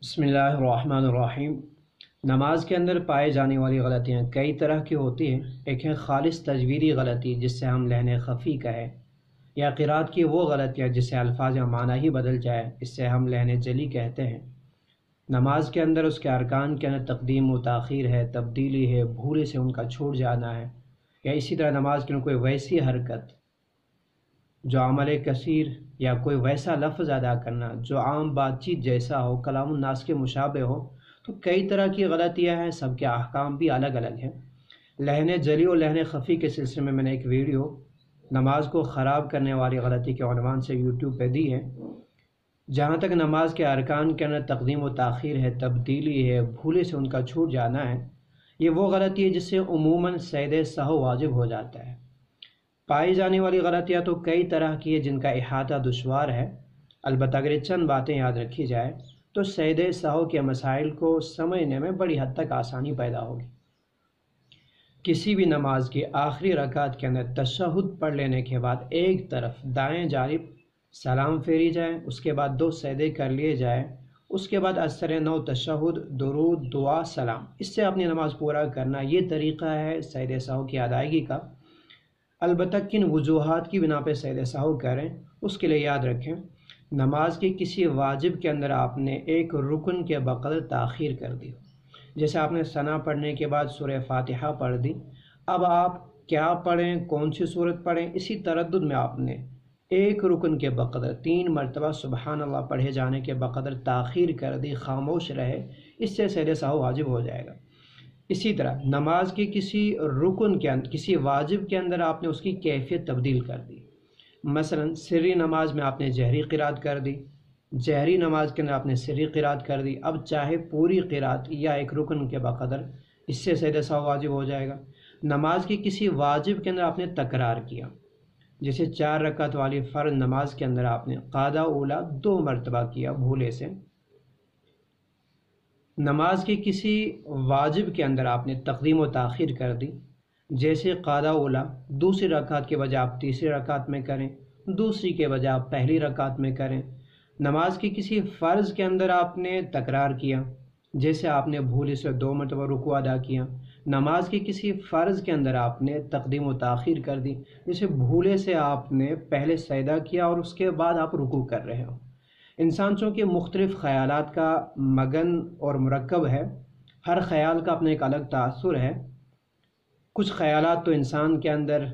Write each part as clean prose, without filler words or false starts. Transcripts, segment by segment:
بسم اللہ الرحمن الرحیم۔ نماز کے اندر پائے جانے والی غلطیاں کئی طرح کی ہوتی ہیں۔ ایک ہے خالص تجویری غلطی جس سے ہم لہن خفی کہے، یا قرات کی وہ غلطیاں جس سے الفاظ یا معنی ہی بدل جائے، اس سے ہم لہن جلی کہتے ہیں۔ نماز کے اندر اس کے ارکان کے اندر تقدیم و تاخیر ہے، تبدیلی ہے، بھولے سے ان کا چھوٹ جانا ہے، یا اسی طرح نماز کے اندر کوئی ویسی حرکت جو عمل کثیر یا کوئی ویسا لفظ ادا کرنا جو عام بات چیت جیسا ہو، کلام الناس کے مشابہ ہو۔ تو کئی طرح کی غلطیاں ہیں، سب کے احکام بھی الگ الگ ہیں۔ لہن جلی اور لہن خفی کے سلسلے میں نے ایک ویڈیو نماز کو خراب کرنے والی غلطی کے عنوان سے یوٹیوب پہ دی ہے۔ جہاں تک نماز کے ارکان کے اندر تقدیم و تاخیر ہے، تبدیلی ہے، بھولے سے ان کا چھوٹ جانا ہے، یہ وہ غلطی ہے جس سے عموماً سجدہ سہو واجب ہو جاتا ہے۔ پائی جانے والی غلطیاں تو کئی طرح کی ہے جن کا احاطہ دشوار ہے، البتہ اگر چند باتیں یاد رکھی جائے تو سجدہ سہو کے مسائل کو سمجھنے میں بڑی حد تک آسانی پیدا ہوگی۔ کسی بھی نماز کی آخری رکعت کے اندر تشہد پڑھ لینے کے بعد ایک طرف دائیں جانب سلام پھیری جائے، اس کے بعد 2 سجدے کر لیے جائے، اس کے بعد اثر نو تشہد، درود، دعا، سلام، اس سے اپنی نماز پورا کرنا، یہ طریقہ ہے سجدہ سہو کی ادائیگی کا۔ البتہ کن وجوہات کی بنا پہ سجدہ سہو کریں اس کے لیے یاد رکھیں، نماز کے کسی واجب کے اندر آپ نے ایک رکن کے بقدر تاخیر کر دی، جیسے آپ نے ثنا پڑھنے کے بعد سورہ فاتحہ پڑھ دی، اب آپ کیا پڑھیں، کون سی صورت پڑھیں، اسی تردد میں آپ نے ایک رکن کے بقدر 3 مرتبہ سبحان اللہ پڑھے جانے کے بقدر تاخیر کر دی، خاموش رہے، اس سے سجدہ سہو واجب ہو جائے گا۔ اسی طرح نماز کے کسی رکن کے اندر، کسی واجب کے اندر آپ نے اس کی کیفیت تبدیل کر دی، مثلا سری نماز میں آپ نے جہری قرات کر دی، جہری نماز کے اندر آپ نے سری قرات کر دی، اب چاہے پوری قرات یا ایک رکن کے بقدر، اس سے سجدہ سہو واجب ہو جائے گا۔ نماز کی کسی واجب کے اندر آپ نے تکرار کیا، جیسے 4 رکعت والی فرض نماز کے اندر آپ نے قاعدہ اولا 2 مرتبہ کیا بھولے سے۔ نماز کے کسی واجب کے اندر آپ نے تقدیم و تاخیر کر دی، جیسے قاعدہ اولا دوسری رکعت کے بجائے آپ تیسری رکعت میں کریں، دوسری کے بجائے آپ پہلی رکعت میں کریں۔ نماز کے کسی فرض کے اندر آپ نے تکرار کیا، جیسے آپ نے بھولے سے 2 مرتبہ رکوع ادا کیا۔ نماز کے کسی فرض کے اندر آپ نے تقدیم و تاخیر کر دی، جیسے بھولے سے آپ نے پہلے سجدہ کیا اور اس کے بعد آپ رکوع کر رہے ہو۔ انسان چونکہ مختلف خیالات کا مگن اور مرکب ہے، ہر خیال کا اپنا ایک الگ تاثر ہے۔ کچھ خیالات تو انسان کے اندر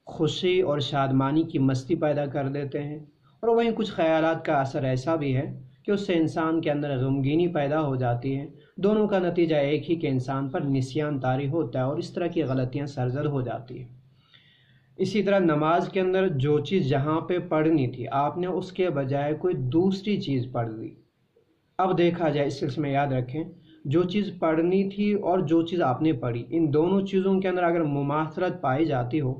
خوشی اور شادمانی کی مستی پیدا کر دیتے ہیں، اور وہیں کچھ خیالات کا اثر ایسا بھی ہے کہ اس سے انسان کے اندر غمگینی پیدا ہو جاتی ہے۔ دونوں کا نتیجہ ایک ہی کہ انسان پر نسیان طاری ہوتا ہے اور اس طرح کی غلطیاں سرزد ہو جاتی ہیں۔ اسی طرح نماز کے اندر جو چیز جہاں پہ پڑھنی تھی آپ نے اس کے بجائے کوئی دوسری چیز پڑھ دی۔ اب دیکھا جائے، اس سلسلے میں یاد رکھیں، جو چیز پڑھنی تھی اور جو چیز آپ نے پڑھی، ان دونوں چیزوں کے اندر اگر مماثلت پائی جاتی ہو،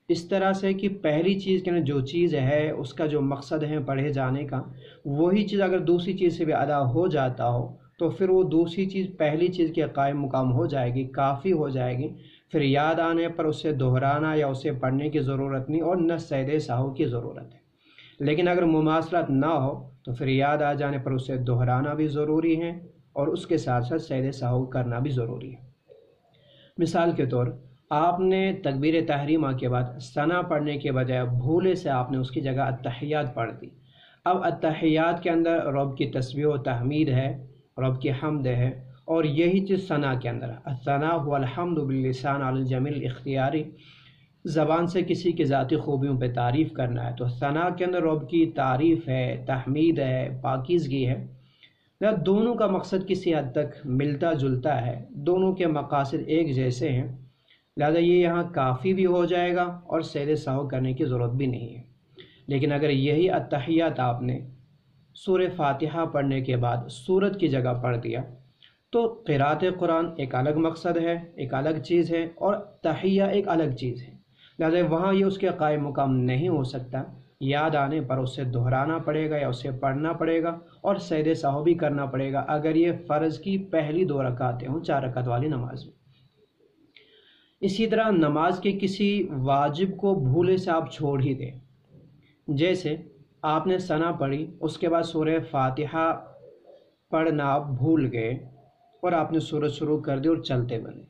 اس طرح سے کہ پہلی چیز کے اندر جو چیز ہے اس کا جو مقصد ہے پڑھے جانے کا، وہی چیز اگر دوسری چیز سے بھی ادا ہو جاتا ہو تو پھر وہ دوسری چیز پہلی چیز کے قائم مقام ہو جائے گی، کافی ہو جائے گی، پھر یاد آنے پر اسے دہرانا یا اسے پڑھنے کی ضرورت نہیں، اور نہ سجدہ سہو کی ضرورت ہے۔ لیکن اگر مماثلت نہ ہو تو پھر یاد آ جانے پر اسے دہرانا بھی ضروری ہے، اور اس کے ساتھ ساتھ سجدہ سہو کرنا بھی ضروری ہے۔ مثال کے طور آپ نے تکبیر تحریمہ کے بعد ثنا پڑھنے کے بجائے بھولے سے آپ نے اس کی جگہ التحیات پڑھ دی۔ اب التحیات کے اندر رب کی تسبیح و تحمید ہے، رب کی حمد ہے، اور یہی چیز ثنا کے اندر ہے۔ الثناء هو الحمد باللسان علی الجمیل الاختیاری، زبان سے کسی کی ذاتی خوبیوں پہ تعریف کرنا ہے، تو ثنا کے اندر رب کی تعریف ہے، تحمید ہے، پاکیزگی ہے۔ دونوں کا مقصد کسی حد تک ملتا جلتا ہے، دونوں کے مقاصد ایک جیسے ہیں، لہذا یہ یہاں کافی بھی ہو جائے گا اور سجدہ سہو کرنے کی ضرورت بھی نہیں ہے۔ لیکن اگر یہی التحیات آپ نے سورہ فاتحہ پڑھنے کے بعد سورت کی جگہ پڑھ دیا تو قرات قرآن ایک الگ مقصد ہے، ایک الگ چیز ہے، اور تحیہ ایک الگ چیز ہے، لہذا وہاں یہ اس کے قائم مقام نہیں ہو سکتا۔ یاد آنے پر اسے دہرانا پڑے گا یا اسے پڑھنا پڑے گا، اور سجدہ سہو بھی کرنا پڑے گا اگر یہ فرض کی پہلی 2 رکعتیں ہوں 4 رکعت والی نماز میں۔ اسی طرح نماز کے کسی واجب کو بھولے سے آپ چھوڑ ہی دیں، جیسے آپ نے ثنا پڑھی، اس کے بعد سورہ فاتحہ پڑھنا آپ بھول گئے اور آپ نے سورت شروع کر دی اور چلتے بنے،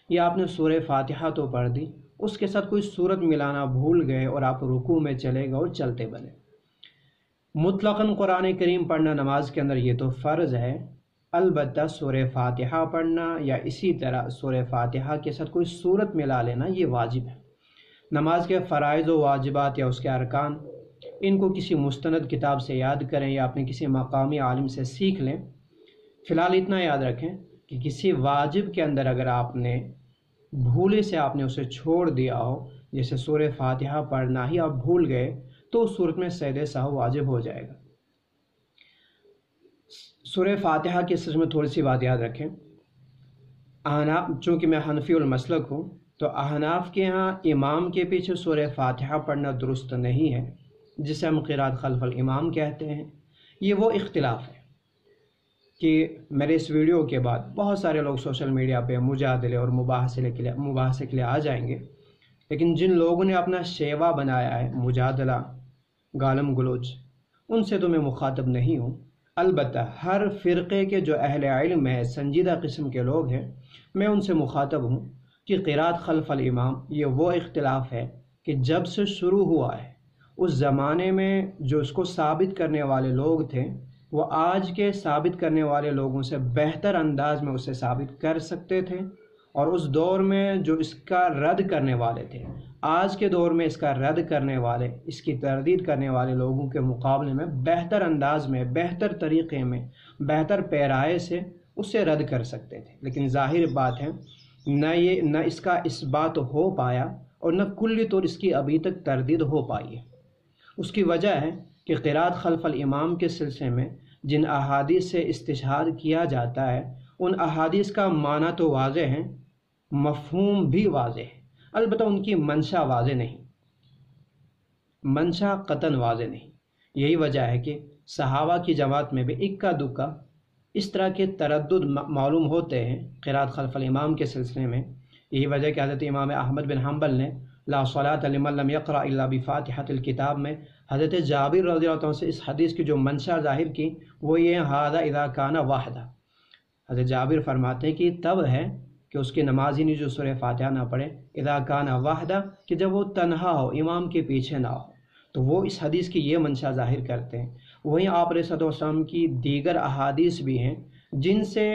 یا آپ نے سورہ فاتحہ تو پڑھ دی، اس کے ساتھ کوئی سورت ملانا بھول گئے اور آپ رکوع میں چلے گئے اور چلتے بنے۔ مطلقاً قرآن کریم پڑھنا نماز کے اندر یہ تو فرض ہے، البتہ سورہ فاتحہ پڑھنا یا اسی طرح سورہ فاتحہ کے ساتھ کوئی سورت ملا لینا یہ واجب ہے۔ نماز کے فرائض و واجبات یا اس کے ارکان، ان کو کسی مستند کتاب سے یاد کریں یا اپنے کسی مقامی عالم سے سیکھ لیں۔ فی الحال اتنا یاد رکھیں کہ کسی واجب کے اندر اگر آپ نے بھولے سے آپ نے اسے چھوڑ دیا ہو، جیسے سورہ فاتحہ پڑھنا ہی آپ بھول گئے، تو اس صورت میں سجدہ سہو واجب ہو جائے گا۔ سورہ فاتحہ کے سلسلے میں تھوڑی سی بات یاد رکھیں۔ چونکہ میں حنفی المسلک ہوں، تو احناف کے ہاں امام کے پیچھے سورہ فاتحہ پڑھنا درست نہیں ہے، جسے ہم قرات خلف الامام کہتے ہیں۔ یہ وہ اختلاف ہے کہ میرے اس ویڈیو کے بعد بہت سارے لوگ سوشل میڈیا پہ مجادلے اور مباحثے کے لیے آ جائیں گے، لیکن جن لوگوں نے اپنا شیوا بنایا ہے مجادلہ، گالم گلوچ، ان سے تو میں مخاطب نہیں ہوں۔ البتہ ہر فرقے کے جو اہل علم ہیں، سنجیدہ قسم کے لوگ ہیں، میں ان سے مخاطب ہوں کہ قرات خلف الامام یہ وہ اختلاف ہے کہ جب سے شروع ہوا ہے، اس زمانے میں جو اس کو ثابت کرنے والے لوگ تھے، وہ آج کے ثابت کرنے والے لوگوں سے بہتر انداز میں اسے ثابت کر سکتے تھے، اور اس دور میں جو اس کا رد کرنے والے تھے، آج کے دور میں اس کا رد کرنے والے، اس کی تردید کرنے والے لوگوں کے مقابلے میں بہتر انداز میں، بہتر طریقے میں، بہتر پیرائے سے اسے رد کر سکتے تھے۔ لیکن ظاہر بات ہے نہ اس کا اثبات ہو پایا اور نہ کلی طور اس کی ابھی تک تردید ہو پائی ہے۔ اس کی وجہ ہے کہ قرات خلف الامام کے سلسلے میں جن احادیث سے استشہاد کیا جاتا ہے، ان احادیث کا معنی تو واضح ہے، مفہوم بھی واضح ہے، البتہ ان کی منشا واضح نہیں، منشا قطعاً واضح نہیں۔ یہی وجہ ہے کہ صحابہ کی جماعت میں بھی اکا دکا اس طرح کے تردد معلوم ہوتے ہیں قرات خلف الامام کے سلسلے میں۔ یہی وجہ کہ حضرت امام احمد بن حنبل نے لا صلاۃ لمن لم یقرأ الا بفاتحۃ الکتاب میں حضرت جابر رضی اللہ عنہ سے اس حدیث کی جو منشا ظاہر کی، وہ یہ ھذا اذا کان واحدہ۔ حضرت جابر فرماتے ہیں کہ تب ہے کہ اس کی نمازی نے جو سورہ فاتحہ نہ پڑھے، اذا کان واحدہ، کہ جب وہ تنہا ہو، امام کے پیچھے نہ ہو، تو وہ اس حدیث کی یہ منشا ظاہر کرتے ہیں۔ وہیں آپ علیہ الصلوۃ والسلام کی دیگر احادیث بھی ہیں جن سے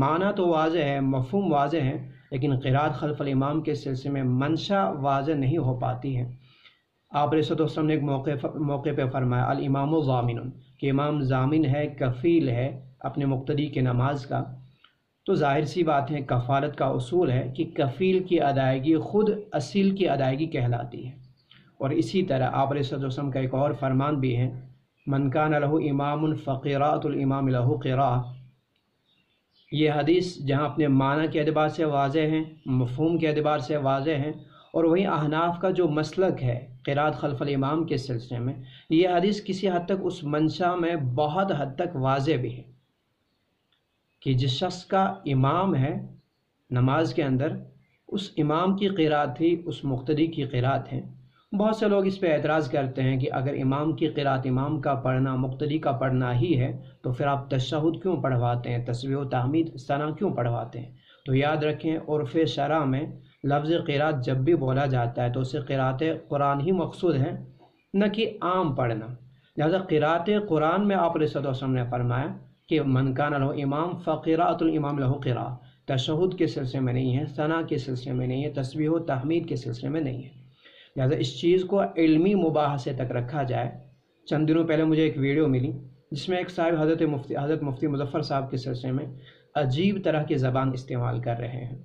معنی تو واضح ہے، مفہوم واضح ہے، لیکن قرات خلف الامام کے سلسلے میں منشا واضح نہیں ہو پاتی ہے۔ آپ علیہ الصلوۃ والسلام نے ایک موقع پہ فرمایا الامام ضامن، کہ امام ضامن ہے، کفیل ہے اپنے مقتدی کی نماز کا۔ تو ظاہر سی بات ہے، کفالت کا اصول ہے کہ کفیل کی ادائیگی خود اصیل کی ادائیگی کہلاتی ہے۔ اور اسی طرح آپ علیہ الصلوۃ والسلام کا ایک اور فرمان بھی ہے، من کان لہ امام فقراءۃ الامام لہ قراءۃ۔ یہ حدیث جہاں اپنے معنی کے اعتبار سے واضح ہیں، مفہوم کے اعتبار سے واضح ہیں، اور وہیں احناف کا جو مسلک ہے قرات خلف الامام کے سلسلے میں، یہ حدیث کسی حد تک اس منشا میں بہت حد تک واضح بھی ہے کہ جس شخص کا امام ہے نماز کے اندر، اس امام کی قرات ہی اس مقتدی کی قرات ہے۔ بہت سے لوگ اس پہ اعتراض کرتے ہیں کہ اگر امام کی قرات امام کا پڑھنا مقتدی کا پڑھنا ہی ہے، تو پھر آپ تشہد کیوں پڑھواتے ہیں، تسبیح و تحمید ثنا کیوں پڑھواتے ہیں؟ تو یاد رکھیں، عرف شرع میں لفظ قرات جب بھی بولا جاتا ہے تو اسے قرات قرآن ہی مقصود ہے، نہ کہ عام پڑھنا۔ لہذا قرات قرآن میں آپ علیہ الصلوۃ والسلام نے فرمایا کہ من کان لہ امام فقراءۃ الامام لہ قراءۃ، تشہد کے سلسلے میں نہیں ہے، ثنا کے سلسلے میں نہیں ہے، تسبیح و تحمید کے سلسلے میں نہیں ہے۔ لہذا اس چیز کو علمی مباحثے تک رکھا جائے۔ چند دنوں پہلے مجھے ایک ویڈیو ملی جس میں ایک صاحب حضرت مفتی مظفر صاحب کے سلسلے میں عجیب طرح کی زبان استعمال کر رہے ہیں۔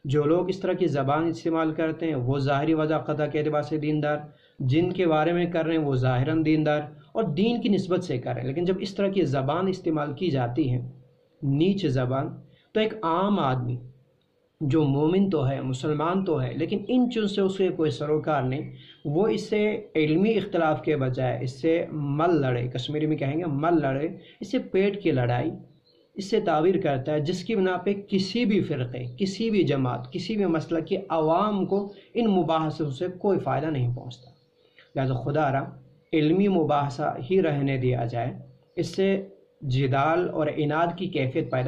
جو لوگ اس طرح کی زبان استعمال کرتے ہیں وہ ظاہری وضع قطع کے اعتبار سے دیندار، جن کے بارے میں کر رہے ہیں وہ ظاہراً دیندار اور دین کی نسبت سے کر رہے ہیں، لیکن جب اس طرح کی زبان استعمال کی جاتی ہے، نیچ زبان، تو ایک عام آدمی جو مومن تو ہے، مسلمان تو ہے، لیکن ان چیزوں سے اسے کوئی سروکار نہیں، وہ اس سے علمی اختلاف کے بجائے اس سے مل لڑے، کشمیری میں کہیں گے مل لڑے، اس سے پیٹ کی لڑائی، اس سے تعبیر کرتا ہے، جس کی بنا پہ کسی بھی فرقے، کسی بھی جماعت، کسی بھی مسلک کی عوام کو ان مباحثوں سے کوئی فائدہ نہیں پہنچتا۔ لہذا خدا را علمی مباحثہ ہی رہنے دیا جائے، اس سے جدال اور عناد کی کیفیت پیدا